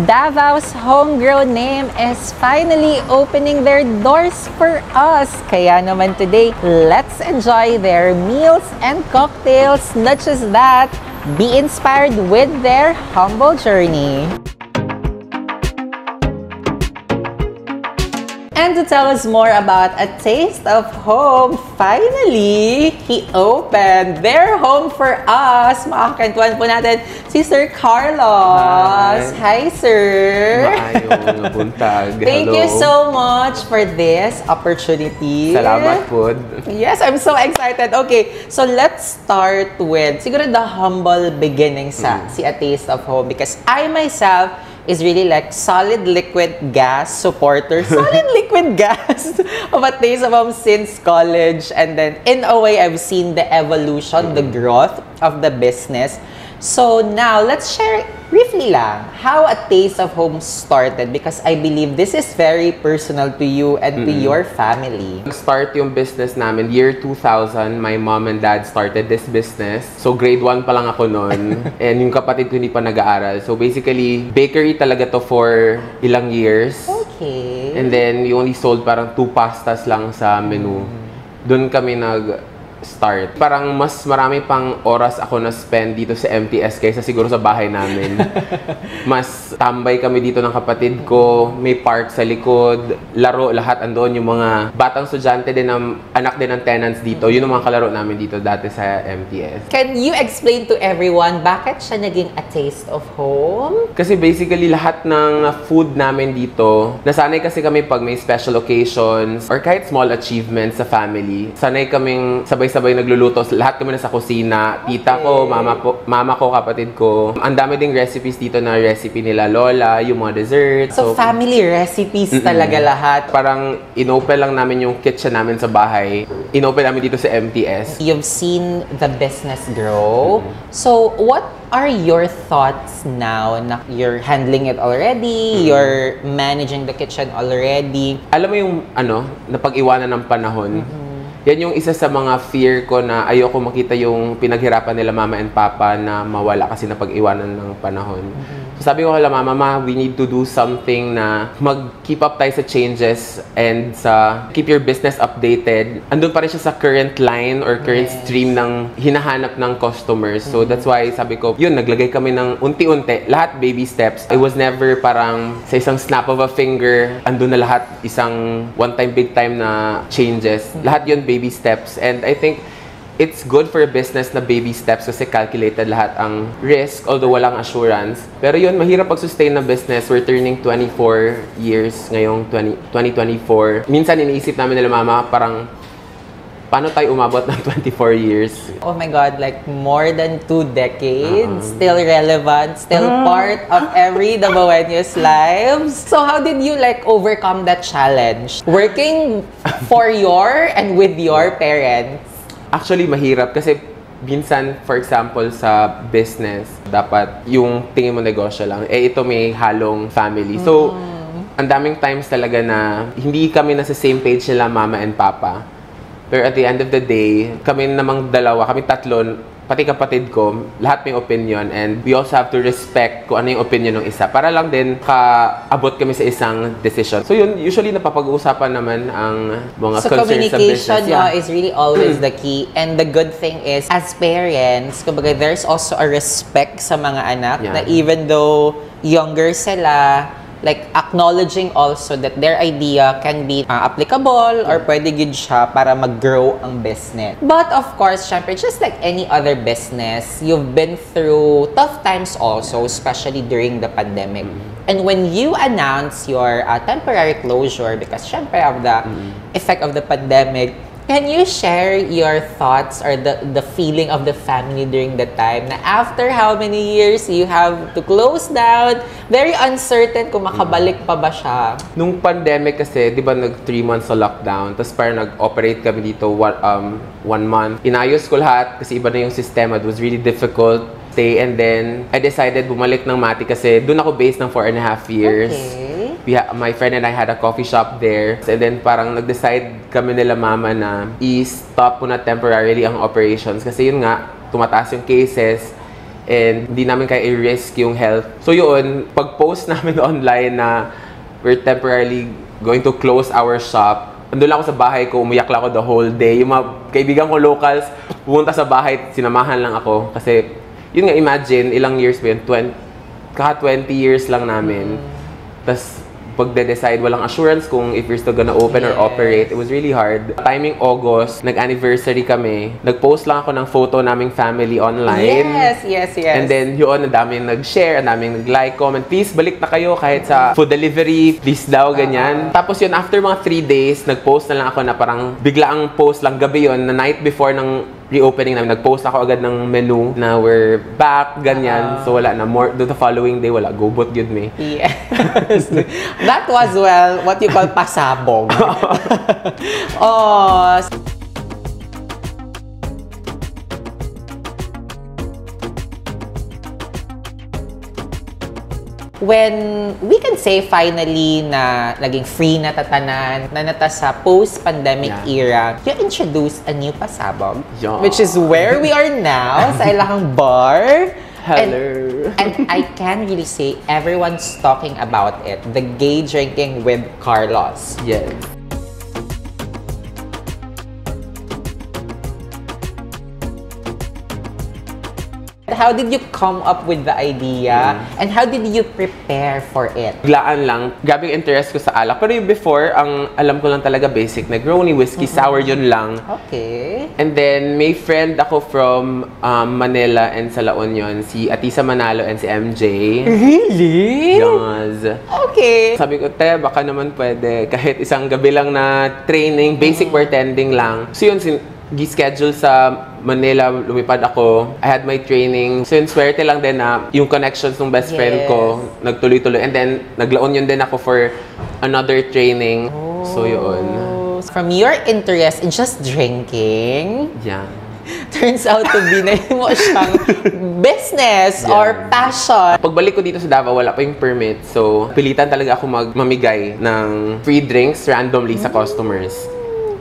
Davao's homegrown name is finally opening their doors for us. Kaya naman today, let's enjoy their meals and cocktails. Not just that, be inspired with their humble journey. And to tell us more about A Taste of Home, finally, he opened their home for us. Makakakwentuhan po natin si Sir Carlos. Hi, sir. Maayong buntag. Thank you so much for this opportunity. Salamat po. Yes, I'm so excited. Okay, so let's start with siguro the humble beginning sa si A Taste of Home, because I myself is really like solid liquid gas supporter. Solid liquid gas of A Taste of Home since college. And then in a way, I've seen the evolution, the growth of the business. So now, let's share briefly lang how A Taste of Home started, because I believe this is very personal to you and to your family. Start yung business namin, year 2000, my mom and dad started this business. So grade 1 pa lang ako noon, and yung kapatid ko hindi pa nag-aaral. So basically, bakery talaga to for ilang years. Okay. And then, we only sold parang 2 pastas lang sa menu. Doon kami start. Parang mas marami pang oras ako na spend dito sa MTS kaysa siguro sa bahay namin. Mas tambay kami dito ng kapatid ko, may park sa likod, laro, lahat andoon. Yung mga batang estudyante din, anak din ng tenants dito. Yun ang mga kalaro namin dito dati sa MTS. Can you explain to everyone bakit siya naging A Taste of Home? Kasi basically lahat ng food namin dito, nasanay kasi kami pag may special occasions or kahit small achievements sa family. Sanay kaming sabay-sabay nagluluto. Lahat kami nasa kusina. Tita ko, mama ko, kapatid ko. Ang dami ding recipes dito na recipe nila lola, yung mga desserts. So family recipes talaga lahat. Parang inopen lang namin yung kitchen namin sa bahay. Inopen namin dito sa MTS. You've seen the business grow. So what are your thoughts now na you're handling it already, you're managing the kitchen already? Alam mo yung napag-iwanan ng panahon. Yan yung isa sa mga fear ko, na ayoko makita yung pinaghirapan nila mama and papa na mawala kasi napag-iwanan ng panahon. So sabi ko kay mama, we need to do something na mag-keep up tayo sa changes and sa keep your business updated. Andun pa rin siya sa current line or current stream ng hinahanap ng customers. So that's why sabi ko, yun, naglagay kami ng unti-unti, lahat baby steps. It was never parang sa isang snap of a finger, andun na lahat, isang one-time, big-time na changes. Lahat yun baby steps. And I think it's good for a business na baby steps kasi calculated lahat ang risk, although walang assurance. Pero yun, mahirap pag-sustain na business. We're turning 24 years ngayong 2024. Minsan iniisip namin nila mama, parang paano tayo umabot ng 24 years? Oh my God, like more than 2 decades, still relevant, still part of every Davaoeño's lives. So how did you like overcome that challenge? Working for your and with your parents? Actually, mahirap kasi minsan, for example, sa business, dapat yung tingin mo negosyo lang. Ito may halong family. So, ang daming times talaga na hindi kami nasa same page nila mama and papa. Pero at the end of the day, kami namang dalawa, kami tatlo, pati kapatid ko, lahat may opinion, and we also have to respect kung ano yung opinion ng isa para lang din kaabot kami sa isang decision. So yun, usually napapag-uusapan naman ang mga concerns sa business. So communication is really always the key. And the good thing is, as parents, kumbaga, there's also a respect sa mga anak na even though younger sila, like acknowledging also that their idea can be applicable or pwede good siya para mag-grow ang business. But of course, syempre, just like any other business, you've been through tough times also, especially during the pandemic. And when you announce your temporary closure, because syempre of the effect of the pandemic, can you share your thoughts or the feeling of the family during that time na after how many years you have to close down, very uncertain kung makabalik pa ba siya? Nung pandemic kasi, di ba nag 3 months sa lockdown, tapos parang nag-operate kami dito 1 month. Inayos ko lahat kasi iba na yung sistema. It was really difficult. And then, I decided bumalik ng Mati kasi doon ako based ng 4.5 years. Okay. My friend and I had a coffee shop there. And then parang nag-decide kami nila mama na i-stop muna temporarily ang operations. Kasi yun nga, tumataas yung cases. and hindi namin kaya i-risk yung health. So yun, pag-post namin online na we're temporarily going to close our shop, andun lang ako sa bahay ko, umiyak lang ako the whole day. Yung mga kaibigan ko locals, pumunta sa bahay, sinamahan lang ako. Kasi, yun nga, imagine, ilang years ba yun? 20 years lang namin. Tapos, pagde-decide, walang assurance kung if you're still gonna open or operate. It was really hard. Timing August, nag-anniversary kami. Nag-post lang ako ng photo naming family online. Yes. And then yun, ang daming nag-share, ang daming nag-like, comment. Please, balik na kayo kahit sa food delivery. Please daw, ganyan. Tapos yun, after mga 3 days, nag-post na lang ako na parang bigla ang post lang gabi yun, na night before ng reopening namin, nag-post ako agad ng menu na we're back, ganyan. So wala na, more the following day, wala, gobot yun me. Yes. That was, well, what you call pasabog. Oh. When we can say finally na naging free na tatanan, na nata sa post-pandemic era, you introduced a new pasabog, which is where we are now, sa Ilahang Bar. Hello. And I can really say everyone's talking about it, the gay drinking with Carlos. Yes. How did you come up with the idea and how did you prepare for it? Biglaan lang. Grabe yung interest ko sa alak. Pero yung before, ang alam ko lang talaga basic. Negroni, whiskey, sour, yun lang. Okay. And then, may friend ako from Manila and sa La Union, si Atisa Manalo and si MJ. Really? Yes. Okay. Sabi ko, te, baka naman pwede. Kahit isang gabi lang na training, basic bartending lang. So yun, gi-schedule sa Manila, lumipad ako. I had my training. So yun, swerte lang din na yung connections ng best friend ko, nagtuloy-tuloy. And then, naglaon yun din ako for another training. So yun. From your interest in just drinking, turns out to be na mo siyang business or passion. Pagbalik ko dito sa Davao, wala pa yung permit. So, pilitan talaga ako mamigay ng free drinks randomly sa customers.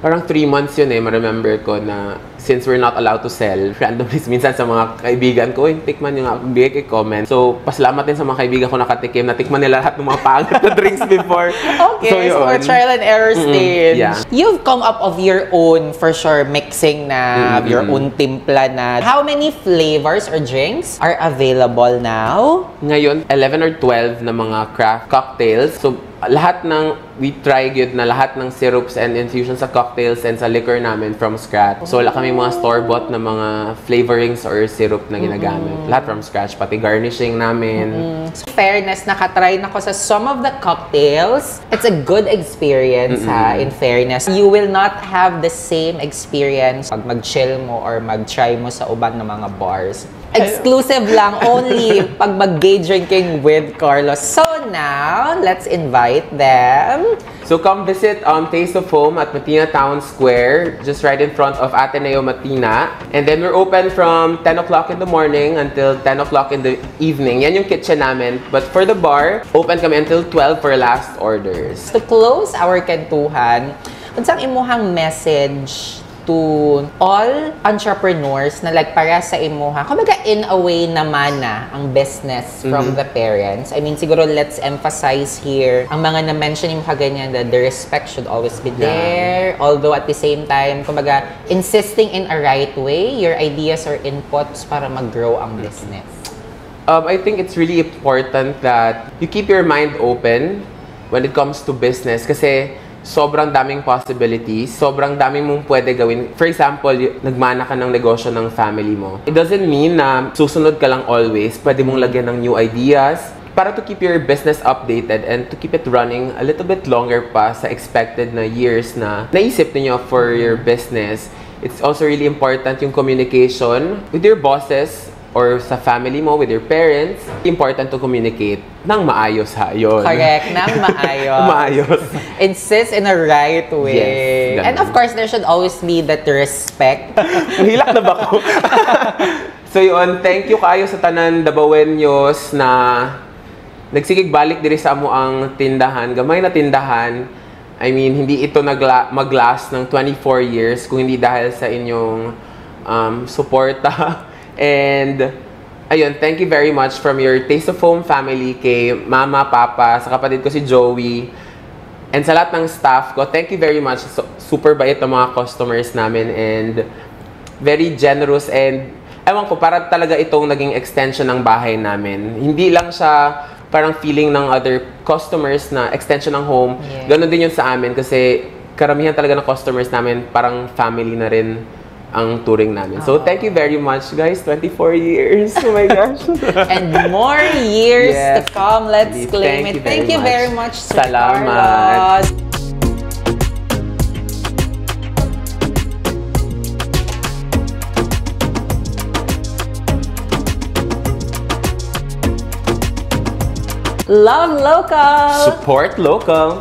Parang 3 months yun ma-remember ko na since we're not allowed to sell, randomly, minsan sa mga kaibigan ko, tikman yung bigay comment. So, pasalamat din sa mga kaibigan ko nakatikim, natikman nila lahat ng mga pangit na drinks before. Okay, so trial and error stage. You've come up of your own, for sure, mixing na, your own timpla na. How many flavors or drinks are available now? Ngayon, 11 or 12 na mga craft cocktails. So, lahat ng, we try good na lahat ng syrups and infusions sa cocktails and sa liquor namin from scratch. So, wala kami mga store-bought na mga flavorings or syrup na ginagamit. Lahat from scratch, pati garnishing namin. So, fairness, nakatry na ko sa some of the cocktails. It's a good experience, in fairness. You will not have the same experience pag mag-chill mo or mag-try mo sa uban ng mga bars. Exclusive lang, only pag mag-gay drinking with Carlos. So now, let's invite them. So come visit Taste of Home at Matina Town Square, just right in front of Ateneo Matina. And then we're open from 10 o'clock in the morning until 10 o'clock in the evening. Yan yung kitchen namin. But for the bar, open kami until 12 for last orders. To close our kantuhan, unsang imuhang message to all entrepreneurs na like para sa imuha, kumbaga in a way naman na ang business from the parents. I mean, siguro let's emphasize here, ang mga na-mention yung kaganyan that the respect should always be there. Although at the same time, kumbaga, insisting in a right way, your ideas or inputs para mag-grow ang business. I think it's really important that you keep your mind open when it comes to business kasi sobrang daming possibilities, sobrang daming mong pwede gawin. For example, nagmana ka ng negosyo ng family mo. It doesn't mean na susunod ka lang always. Pwede mong lagyan ng new ideas para to keep your business updated and to keep it running a little bit longer pa sa expected na years na naisip niyo for your business. It's also really important yung communication with your bosses or sa family mo, with your parents. Important to communicate ng maayos yun. Correct, ng maayos. Maayos. Insist in a right way. Yes, and of course, there should always be that respect. Mahilak na ba ko? So yun, thank you kayo sa tanan Dabawenyos na nagsigig balik diri sa amo ang tindahan. Gamay na tindahan. I mean, hindi ito mag-last ng 24 years kung hindi dahil sa inyong suporta. And Ayun, thank you very much from your Taste of Home family kay Mama, Papa, sa kapatid ko si Joey, and sa lahat ng staff ko. Thank you very much. Super bait ng mga customers namin and very generous, and ewan ko, para talaga itong naging extension ng bahay namin. Hindi lang siya parang feeling ng other customers na extension ng home. Yeah. Ganon din yun sa amin kasi karamihan talaga ng customers namin parang family na rin ang touring namin. So, thank you very much, guys. 24 years. Oh my gosh. And more years Yes. to come. Let's claim it. Thank you very much, Sir Salamat. Carlos. Love local. Support local.